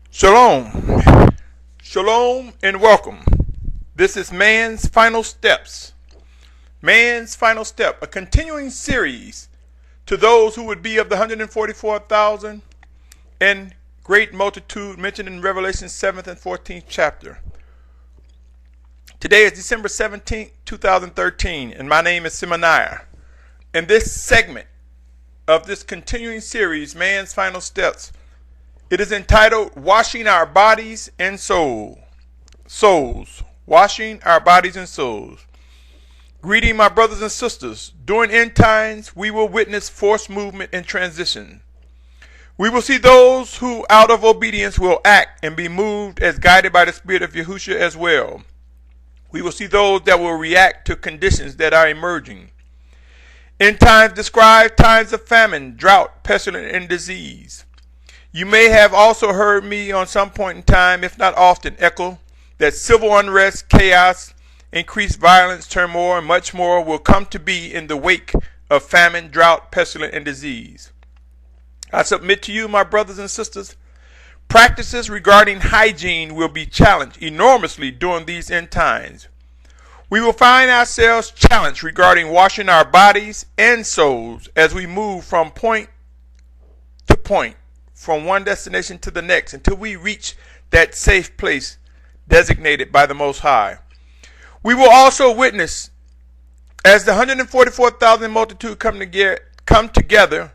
Shalom. Shalom and welcome. This is Man's Final Steps. Man's Final Step, a continuing series to those who would be of the 144,000 and great multitude mentioned in Revelation 7th and 14th chapter. Today is December 17th, 2013, and my name is Symmanayah. In this segment of this continuing series, Man's Final Steps, it is entitled Washing Our Bodies and Souls. Washing our bodies and souls. Greeting my brothers and sisters. During end times, we will witness forced movement and transition. We will see those who out of obedience will act and be moved as guided by the Spirit of Yahushua as well. We will see those that will react to conditions that are emerging. End times describe times of famine, drought, pestilence, and disease. You may have also heard me on some point in time, if not often, echo that civil unrest, chaos, increased violence, turmoil, and much more will come to be in the wake of famine, drought, pestilence, and disease. I submit to you, my brothers and sisters, practices regarding hygiene will be challenged enormously during these end times. We will find ourselves challenged regarding washing our bodies and souls as we move from point to point, from one destination to the next, until we reach that safe place designated by the Most High. We will also witness, as the 144,000 multitude come together,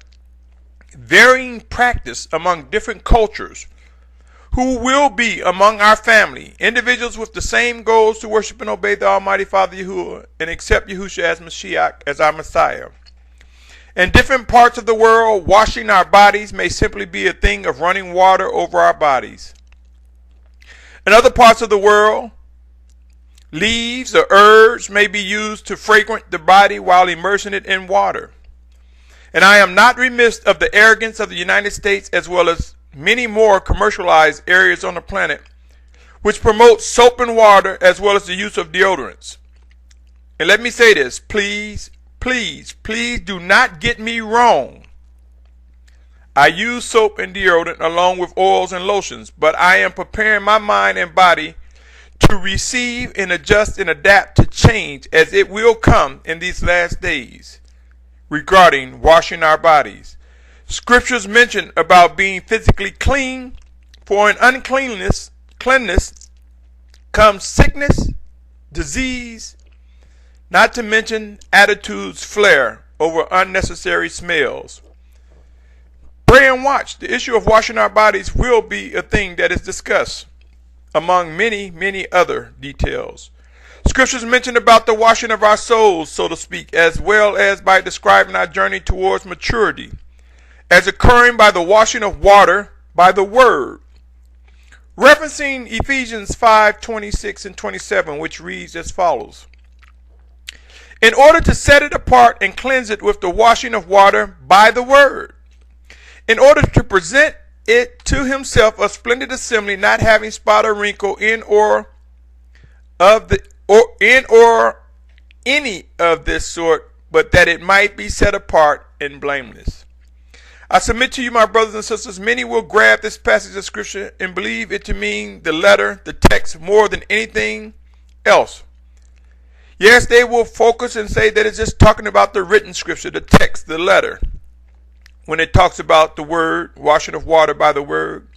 varying practice among different cultures, who will be among our family, individuals with the same goals to worship and obey the Almighty Father Yahuwah and accept Yahushua as Mashiach, as our Messiah. In different parts of the world, washing our bodies may simply be a thing of running water over our bodies. In other parts of the world, leaves or herbs may be used to fragrant the body while immersing it in water. And I am not remiss of the arrogance of the United States as well as many more commercialized areas on the planet, which promote soap and water as well as the use of deodorants. And let me say this, please do not get me wrong. I use soap and deodorant along with oils and lotions, but I am preparing my mind and body to receive and adjust and adapt to change as it will come in these last days regarding washing our bodies. Scriptures mention about being physically clean, for in cleanness comes sickness, disease, not to mention attitudes flare over unnecessary smells. Pray and watch. The issue of washing our bodies will be a thing that is discussed among many other details. Scriptures mention about the washing of our souls, so to speak, as well as by describing our journey towards maturity, as occurring by the washing of water by the word. Referencing Ephesians 5:26 and 27, which reads as follows. In order to set it apart and cleanse it with the washing of water by the word, in order to present it to himself a splendid assembly, not having spot or wrinkle in or any of this sort, but that it might be set apart and blameless. I submit to you, my brothers and sisters, many will grab this passage of scripture and believe it to mean the letter, the text, more than anything else. Yes, they will focus and say that it's just talking about the written scripture, the text, the letter. When it talks about the word, washing of water by the word,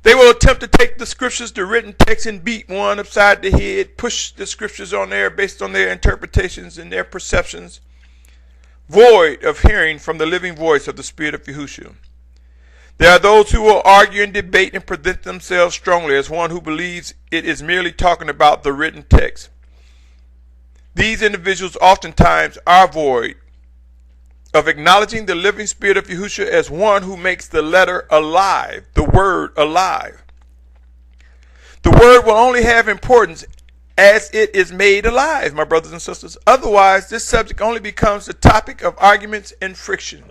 they will attempt to take the scriptures, the written text, and beat one upside the head, push the scriptures on there based on their interpretations and their perceptions, void of hearing from the living voice of the Spirit of Yahushua. There are those who will argue and debate and present themselves strongly as one who believes it is merely talking about the written text. These individuals oftentimes are void of acknowledging the living Spirit of Yahushua as one who makes the letter alive, the word alive. The word will only have importance as it is made alive, my brothers and sisters. Otherwise, this subject only becomes the topic of arguments and friction.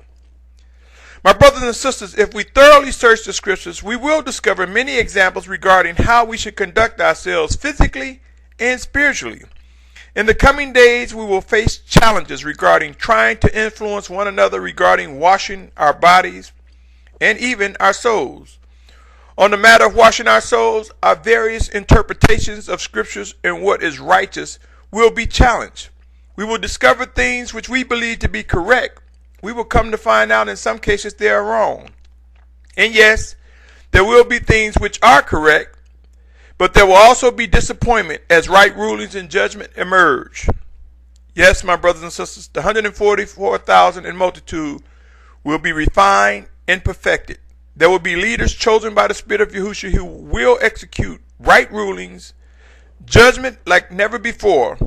My brothers and sisters, if we thoroughly search the scriptures, we will discover many examples regarding how we should conduct ourselves physically and spiritually. In the coming days, we will face challenges regarding trying to influence one another regarding washing our bodies and even our souls. On the matter of washing our souls, our various interpretations of scriptures and what is righteous will be challenged. We will discover things which we believe to be correct. We will come to find out in some cases they are wrong. And yes, there will be things which are correct, but there will also be disappointment as right rulings and judgment emerge. Yes, my brothers and sisters, the 144,000 in multitude will be refined and perfected. There will be leaders chosen by the Spirit of Yahushua who will execute right rulings, judgment like never before,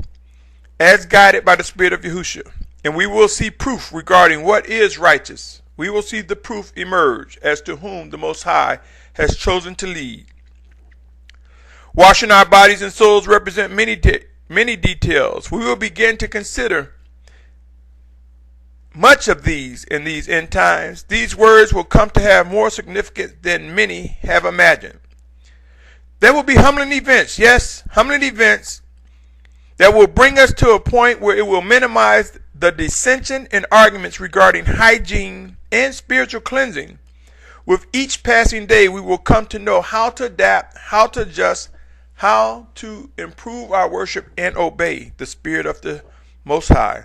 as guided by the Spirit of Yahushua. And we will see proof regarding what is righteous. We will see the proof emerge as to whom the Most High has chosen to lead. Washing our bodies and souls represent many details. We will begin to consider much of these in these end times. These words will come to have more significance than many have imagined. There will be humbling events, yes, humbling events that will bring us to a point where it will minimize the dissension and arguments regarding hygiene and spiritual cleansing. With each passing day, we will come to know how to adapt, how to adjust, how to improve our worship and obey the Spirit of the Most High.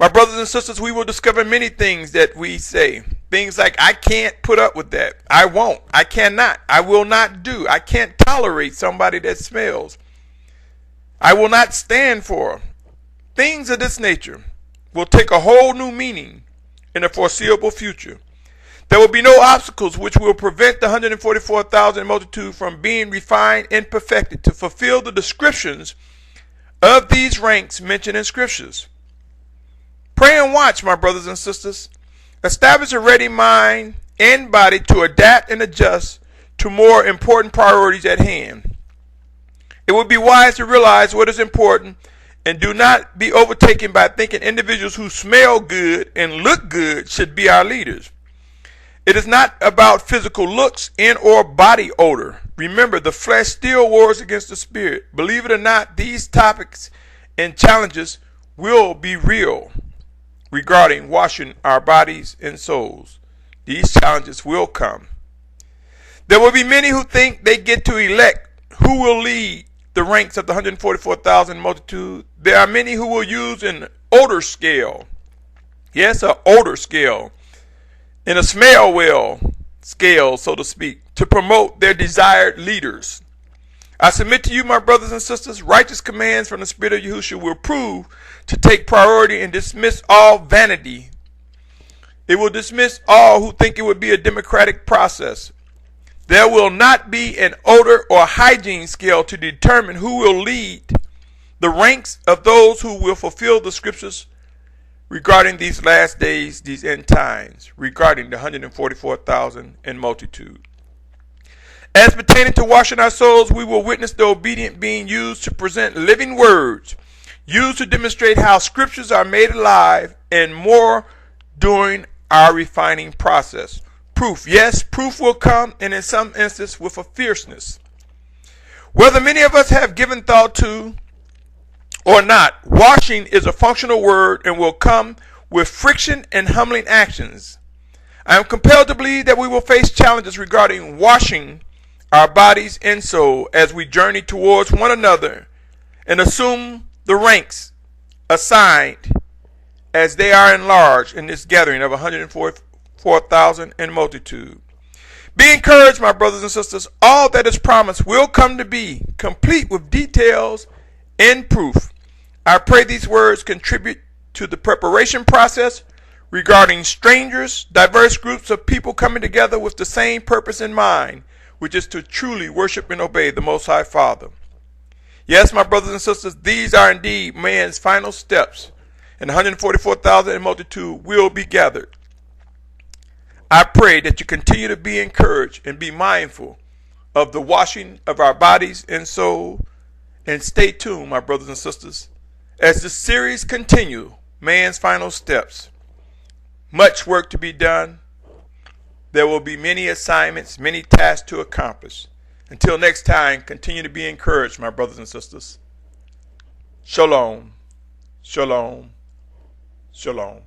My brothers and sisters, we will discover many things that we say. Things like, I can't put up with that. I won't. I cannot. I will not do. I can't tolerate somebody that smells. I will not stand for. Things of this nature will take a whole new meaning in the foreseeable future. There will be no obstacles which will prevent the 144,000 multitude from being refined and perfected to fulfill the descriptions of these ranks mentioned in scriptures. Pray and watch, my brothers and sisters. Establish a ready mind and body to adapt and adjust to more important priorities at hand. It would be wise to realize what is important and do not be overtaken by thinking individuals who smell good and look good should be our leaders. It is not about physical looks and or body odor. Remember, the flesh still wars against the spirit. Believe it or not, these topics and challenges will be real regarding washing our bodies and souls. These challenges will come. There will be many who think they get to elect who will lead the ranks of the 144,000 multitude. There are many who will use an odor scale. Yes, an odor scale. In a smell well scale, so to speak, to promote their desired leaders. I submit to you, my brothers and sisters, righteous commands from the Spirit of Yahushua will prove to take priority and dismiss all vanity. It will dismiss all who think it would be a democratic process. There will not be an odor or hygiene scale to determine who will lead the ranks of those who will fulfill the scriptures regarding these last days, these end times, regarding the 144,000 in multitude. As pertaining to washing our souls, we will witness the obedient being used to present living words, used to demonstrate how scriptures are made alive, and more during our refining process. Proof, yes, proof will come, and in some instances with a fierceness. Whether many of us have given thought to or not, washing is a functional word and will come with friction and humbling actions. I am compelled to believe that we will face challenges regarding washing our bodies and soul as we journey towards one another and assume the ranks assigned as they are enlarged in this gathering of 144,000 in multitude. Be encouraged, my brothers and sisters. All that is promised will come to be, complete with details and proof. I pray these words contribute to the preparation process regarding strangers, diverse groups of people coming together with the same purpose in mind, which is to truly worship and obey the Most High Father. Yes, my brothers and sisters, these are indeed man's final steps, and 144,000 in multitude will be gathered. I pray that you continue to be encouraged and be mindful of the washing of our bodies and soul, and stay tuned, my brothers and sisters, as this series continues, man's final steps. Much work to be done. There will be many assignments, many tasks to accomplish. Until next time, continue to be encouraged, my brothers and sisters. Shalom, shalom, shalom.